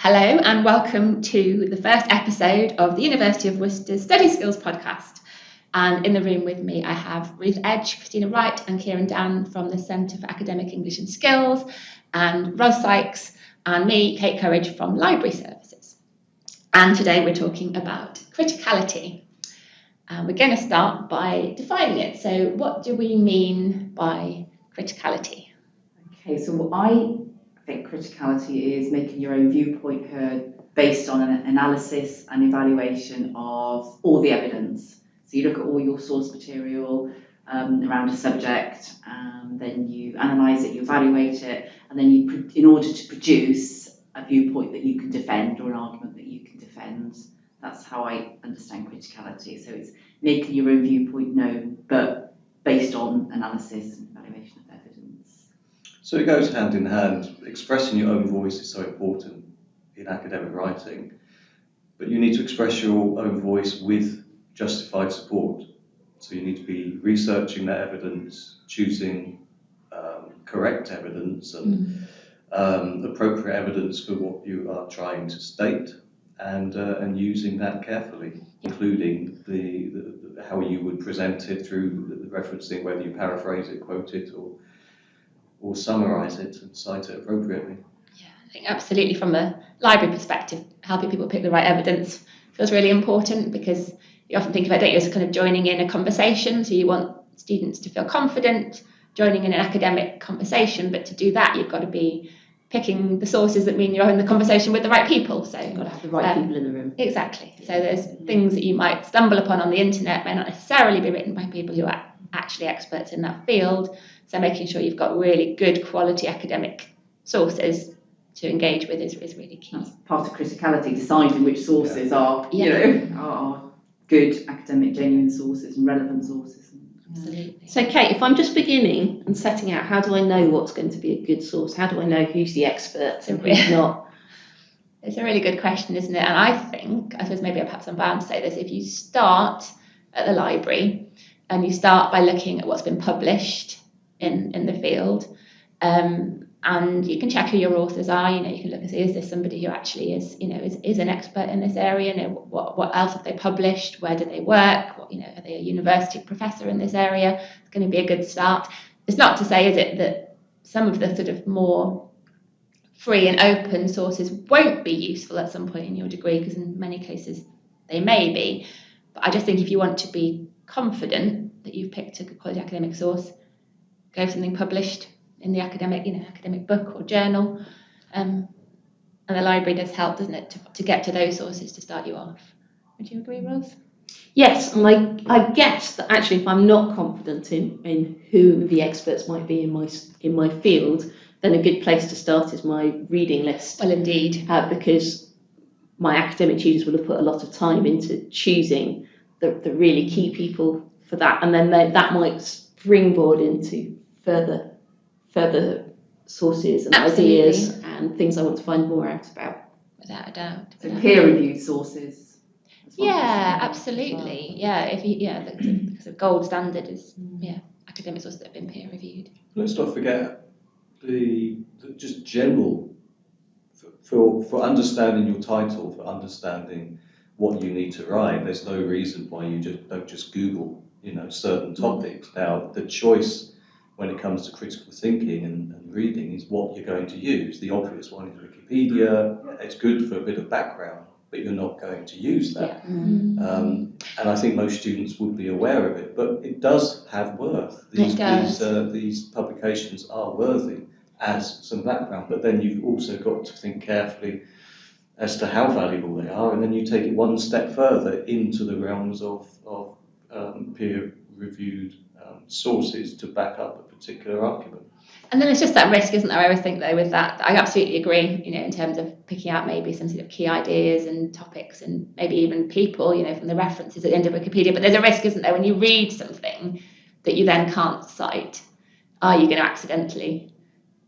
Hello and welcome to the first episode of the University of Worcester's Study Skills podcast. And in the room with me I have Ruth Edge, Christina Wright and Kieron Dann from the Centre for Academic English and Skills, and Sykes and me, Kate Courage from Library Services. And today we're talking about criticality. We're going to start by defining it. So what do we mean by criticality? Okay, so I think criticality is making your own viewpoint heard based on an analysis and evaluation of all the evidence. So you look at all your source material around a subject, and then you analyse it, you evaluate it, and then you, in order to produce a viewpoint that you can defend or an argument that you can defend. That's how I understand criticality. So it's making your own viewpoint known, but based on analysis and evaluation of evidence. So it goes hand in hand. Expressing your own voice is so important in academic writing, but you need to express your own voice with justified support. So you need to be researching that evidence, choosing correct evidence and appropriate evidence for what you are trying to state, and using that carefully, including the how you would present it through the referencing, whether you paraphrase it, quote it, or summarise it and cite it appropriately. Yeah, I think absolutely from a library perspective, helping people pick the right evidence feels really important, because you often think of it, don't you, as kind of joining in a conversation. So you want students to feel confident joining in an academic conversation, but to do that you've got to be picking the sources that mean you're in the conversation with the right people. So You've got to have the right people in the room. Exactly. So there's things that you might stumble upon on the internet may not necessarily be written by people who are actually experts in that field. So making sure you've got really good quality academic sources to engage with is really key. That's part of criticality, deciding which sources are good academic, genuine sources and relevant sources. Absolutely. So Kate, if I'm just beginning and setting out, how do I know what's going to be a good source? How do I know who's the expert and who's not? It's a really good question, isn't it? And I suppose maybe perhaps I'm bound to say this, if you start at the library and you start by looking at what's been published in the field, and you can check who your authors are. You can look and see, is this somebody who actually is an expert in this area? What else have they published? Where do they work? Are they a university professor in this area? It's going to be a good start. It's not to say, is it, that some of the sort of more free and open sources won't be useful at some point in your degree, because in many cases they may be. But I just think if you want to be confident that you've picked a good quality academic source, go for something published in the academic book or journal, and the library does help, doesn't it, to get to those sources to start you off. Would you agree, Rose? Yes, and I guess that actually if I'm not confident in who the experts might be in my field, then a good place to start is my reading list. Well, indeed. Because my academic tutors will have put a lot of time into choosing the really key people for that, and then that might springboard into further sources and Absolutely. ideas and things I want to find more out about. Without a doubt. So peer-reviewed sources. Yeah, absolutely. Yeah, because the gold standard is academic sources that have been peer-reviewed. Let's not forget the just general for understanding your title, for understanding what you need to write. There's no reason why you don't just Google certain topics. Now the choice when it comes to critical thinking and reading is what you're going to use. The obvious one is Wikipedia. It's good for a bit of background, but you're not going to use that. Yeah. And I think most students would be aware of it, but it does have worth. These publications are worthy as some background, but then you've also got to think carefully as to how valuable they are, and then you take it one step further into the realms of peer-reviewed sources to back up a particular argument. And then it's just that risk, isn't there? I always think though with that, I absolutely agree, in terms of picking out maybe some sort of key ideas and topics and maybe even people, from the references at the end of Wikipedia. But there's a risk, isn't there, when you read something that you then can't cite? Are you going to accidentally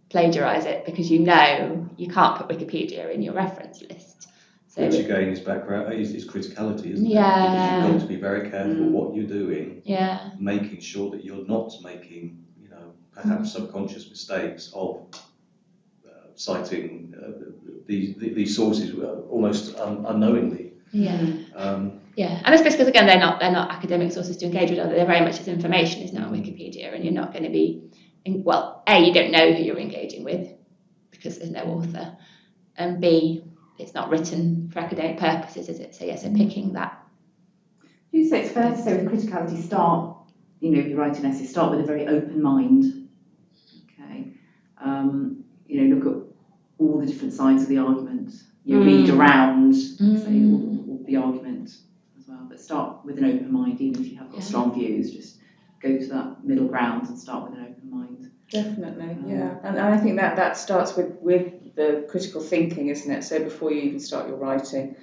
plagiarise it because you can't put Wikipedia in your reference list? So, which again is background is criticality, isn't it? Yeah. Because you've got to be very careful what you're doing. Yeah. Making sure that you're not making, perhaps subconscious mistakes of citing these sources almost unknowingly. Yeah. Um, Yeah, and I suppose because again they're not academic sources to engage with, they're very much as information is now on Wikipedia, and you're not going to be, well, A, you don't know who you're engaging with because there's no author, and B, it's not written for academic purposes, is it? So yes, so picking that. You say it's fair to say with criticality, start, if you write an essay, start with a very open mind. Okay, look at all the different sides of the argument. You read around, say, all the argument as well, but start with an open mind, even if you have got strong views. Just go to that middle ground and start with an open mind. Definitely, yeah, and I think that starts with the critical thinking, isn't it? So before you even start your writing,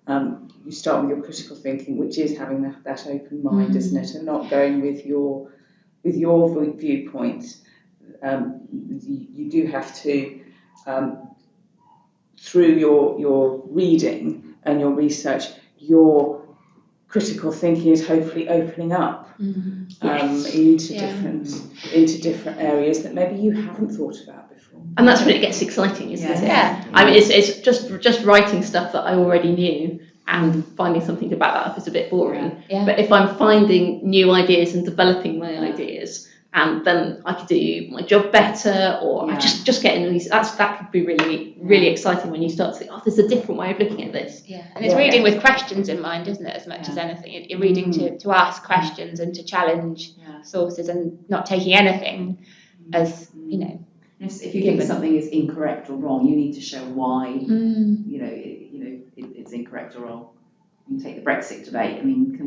you start with your critical thinking, which is having that open mind, isn't it, and not going with your viewpoint. You do have to, through your reading and your research, your critical thinking is hopefully opening up into different areas that maybe you haven't thought about before. And that's when it gets exciting, isn't it? Yeah. I mean, it's just writing stuff that I already knew and finding something to back that up is a bit boring. Yeah. But if I'm finding new ideas and developing my ideas, and then I could do my job better, or just getting these. That could be really exciting when you start to think, oh, there's a different way of looking at this. Yeah, and it's reading with questions in mind, isn't it? As much as anything, you're reading to ask questions and to challenge sources, and not taking anything as If you think something is incorrect or wrong, you need to show why. It's incorrect or wrong. You can take the Brexit debate. I mean,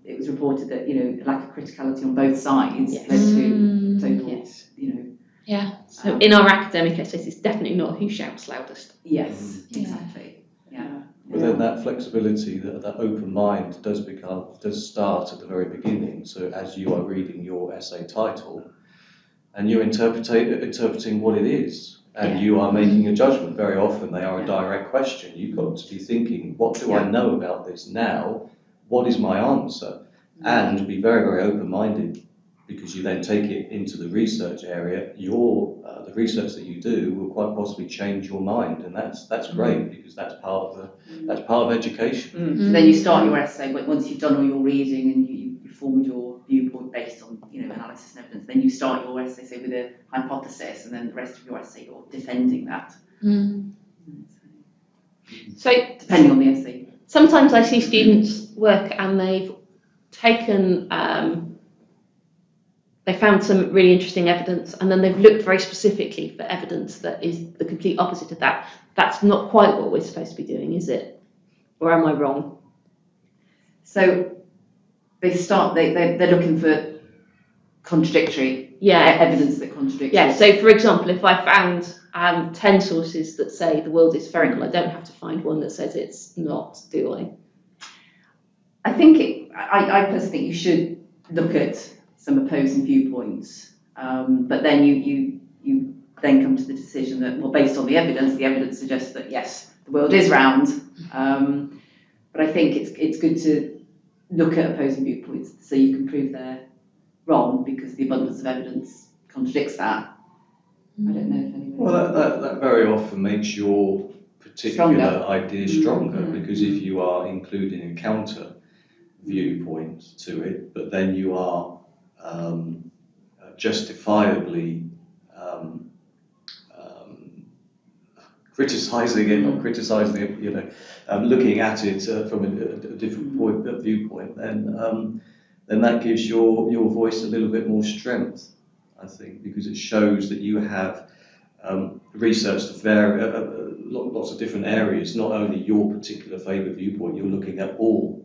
it was reported that lack of criticality on both sides led to total. Yeah. So in our academic essays, it's definitely not who shouts loudest. Yes, exactly. Yeah. But then that flexibility, that open mind does start at the very beginning. So as you are reading your essay title, and you're interpreting what it is, and you are making a judgment. Very often they are a direct question. You've got to be thinking, what do I know about this now? What is my answer? And be very, very open-minded, because you then take it into the research area. The research that you do will quite possibly change your mind, and that's great, because that's part of education. So then you start your essay, but once you've done all your reading and you formed your viewpoint based on analysis and evidence, then you start your essay, say, with a hypothesis, and then the rest of your essay you're defending that. So depending on the essay. Sometimes I see students work and they've taken, they found some really interesting evidence, and then they've looked very specifically for evidence that is the complete opposite of that. That's not quite what we're supposed to be doing, is it? Or am I wrong? So they're looking for contradictory evidence that contradicts. Yeah, so for example, if I found 10 sources that say the world is spherical, I don't have to find one that says it's not, do I? I think I personally think you should look at some opposing viewpoints, but then you then come to the decision that, well, based on the evidence suggests that yes, the world is round. But I think it's good to look at opposing viewpoints so you can prove they're wrong, because the abundance of evidence contradicts that. I don't know if anyone. Well, that very often makes your particular idea stronger, because if you are including a counter viewpoint to it, but then you are justifiably criticising it, not criticising it, looking at it from a different viewpoint, then that gives your voice a little bit more strength, I think, because it shows that you have researched lots of different areas, not only your particular favourite viewpoint, you're looking at all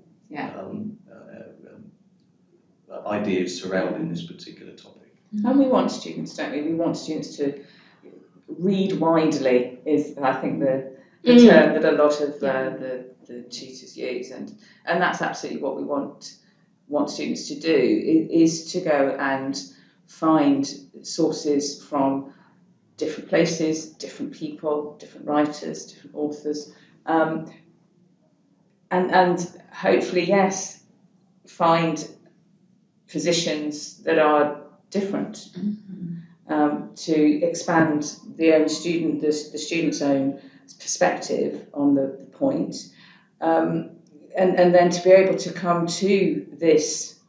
ideas surrounding this particular topic. And we want students, don't we? We want students to read widely, is I think the term that a lot of the tutors use, and that's absolutely what we want students to do, is to go and find sources from different places, different people, different writers, different authors, and hopefully, yes, find positions that are different. to expand the student's own perspective on the point, and then to be able to come to this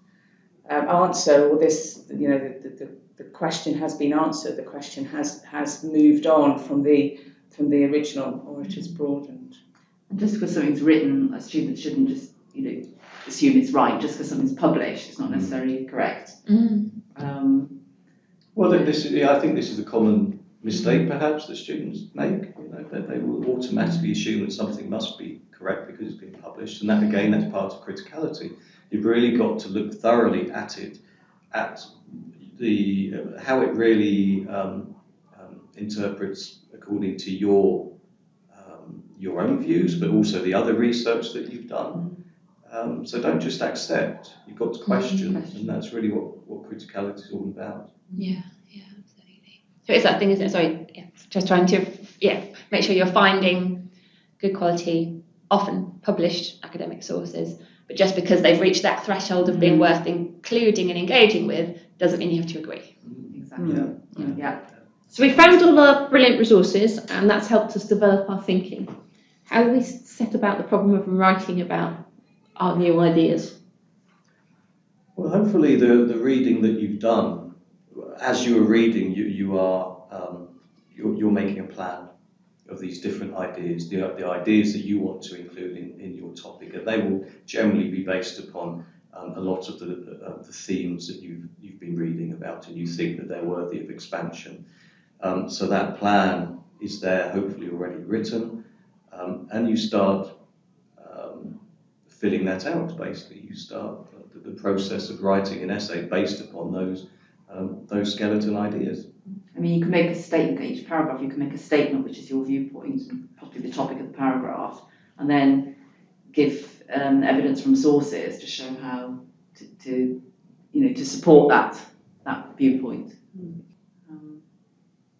answer, or this, the question has been answered, the question has moved on from the original, or it is broadened. And just because something's written, a student shouldn't just assume it's right. Just because something's published, it's not necessarily correct. Well, I think this is a common mistake perhaps that students make. That they will automatically assume that something must be correct because it's been published, and that again, that's part of criticality. You've really got to look thoroughly at it, at how it really interprets according to your own views, but also the other research that you've done. So don't just accept. You've got to question, and that's really what criticality is all about. Yeah, absolutely. So it's that thing, isn't it? Sorry, just trying to make sure you're finding good quality, often published academic sources. But just because they've reached that threshold of being worth including and engaging with, doesn't mean you have to agree. Exactly. Yeah. So we found all our brilliant resources, and that's helped us develop our thinking. How do we set about the problem of writing about our new ideas? Well, hopefully the reading that you've done, as you are reading, you're making a plan of these different ideas, the ideas that you want to include in your topic, and they will generally be based upon a lot of the themes that you've been reading about, and you think that they're worthy of expansion. So that plan is there, hopefully already written, and you start filling that out. Basically, you start the process of writing an essay based upon those skeleton ideas. I mean, you can make a statement, each paragraph you can make a statement which is your viewpoint, possibly the topic of the paragraph, and then give evidence from sources to show how to support that viewpoint.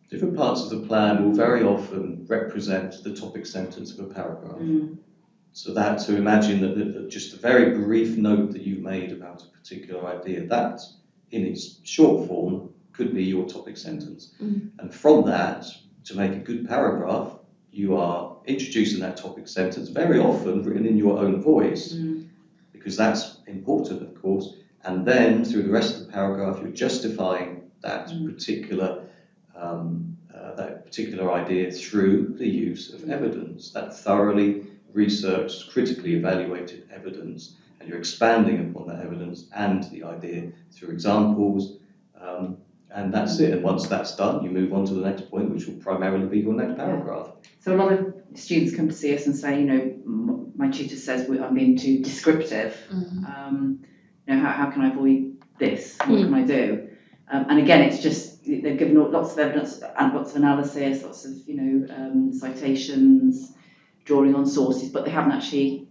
Different parts of the plan will very often represent the topic sentence of a paragraph. So imagine that just a very brief note that you've made about a particular idea, that in its short form could be your topic sentence. And from that, to make a good paragraph, you are introducing that topic sentence, very often written in your own voice, because that's important, of course. And then through the rest of the paragraph, you're justifying that particular idea through the use of evidence, that thoroughly researched, critically evaluated evidence, and you're expanding upon that evidence and the idea through examples, and that's it. And once that's done, you move on to the next point, which will primarily be your next paragraph. So a lot of students come to see us and say, my tutor says I'm being too descriptive. How can I avoid this? What can I do? And again, it's just they've given lots of evidence and lots of analysis, lots of citations, drawing on sources, but they haven't actually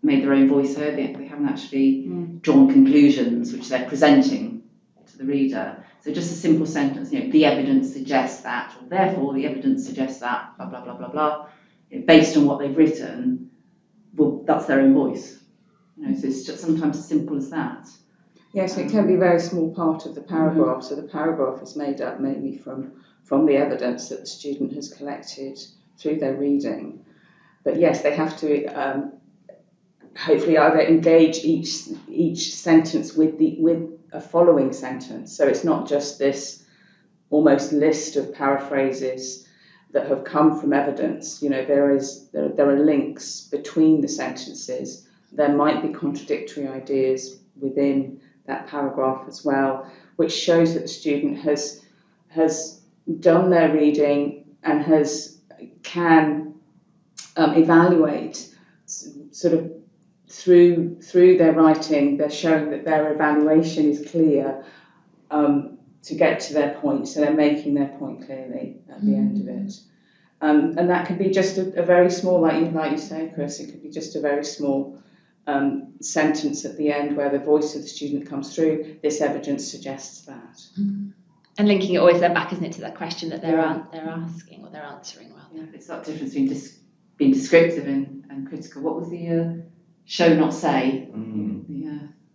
made their own voice heard. They haven't actually drawn conclusions which they're presenting to the reader. So just a simple sentence, the evidence suggests that, or therefore the evidence suggests that, blah blah blah blah blah. Based on what they've written, well, that's their own voice. So it's just sometimes as simple as that. Yes, it can be a very small part of the paragraph. So the paragraph is made up mainly from the evidence that the student has collected through their reading. But yes, they have to hopefully either engage each sentence with a following sentence. So it's not just this almost list of paraphrases that have come from evidence. There are links between the sentences. There might be contradictory ideas within that paragraph as well, which shows that the student has done their reading and can evaluate sort of through their writing. They're showing that their evaluation is clear to get to their point, so they're making their point clearly at the end of it. And that could be just a very small, like you say, Chris, it could be just a very small sentence at the end where the voice of the student comes through. This evidence suggests that. And linking it always then back, isn't it, to that question that they're asking or they're answering rather. Yeah, it's that difference between being descriptive and critical. What was the show not say?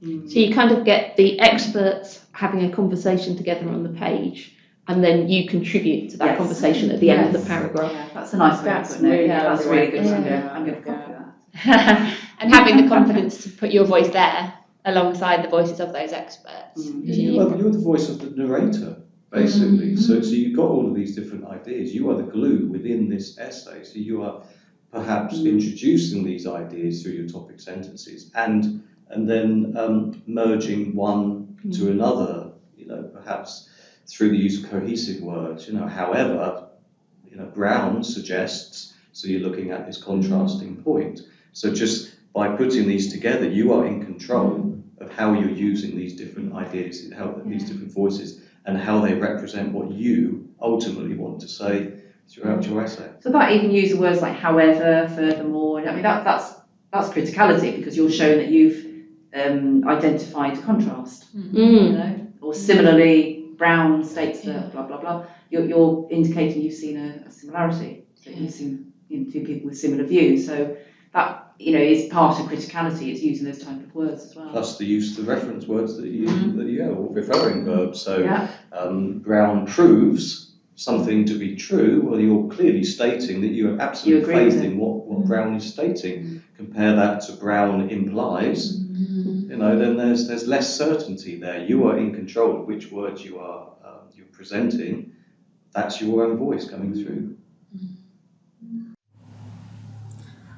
So you kind of get the experts having a conversation together on the page, and then you contribute to that Yes. conversation at the end of Yes. the paragraph. Yeah, that's a nice way of That's putting it. really Yeah, that's lovely. really good. Yeah. I'm going to copy that. And having the confidence to put your voice there alongside the voices of those experts. Mm. You're the voice of the narrator, basically. So you've got all of these different ideas. You are the glue within this essay. So you are perhaps introducing these ideas through your topic sentences and then merging one to another, perhaps through the use of cohesive words. However, Brown suggests, so you're looking at this contrasting point. So just by putting these together, you are in control of how you're using these different ideas, these different voices, and how they represent what you ultimately want to say throughout your essay. So that even use words like however, furthermore. I mean, that's criticality, because you're showing that you've identified contrast. Or similarly, Brown states that blah blah blah. You're indicating you've seen a similarity. So you've seen two people with similar views. So that is part of criticality. It's using those type of words as well. Plus the use of the reference words that you have, or referring verbs. So Brown proves something to be true. Well, you're clearly stating that you have absolute faith in what Brown is stating. Compare that to Brown implies. Then there's less certainty there. You are in control of which words you're presenting. That's your own voice coming through.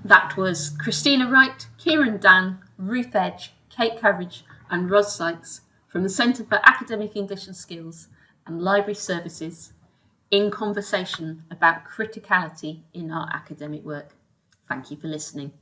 That was Christina Wright, Kieron Dann, Ruth Edge, Kate Coverage and Ros Sykes from the Centre for Academic English and Skills and Library Services in conversation about criticality in our academic work. Thank you for listening.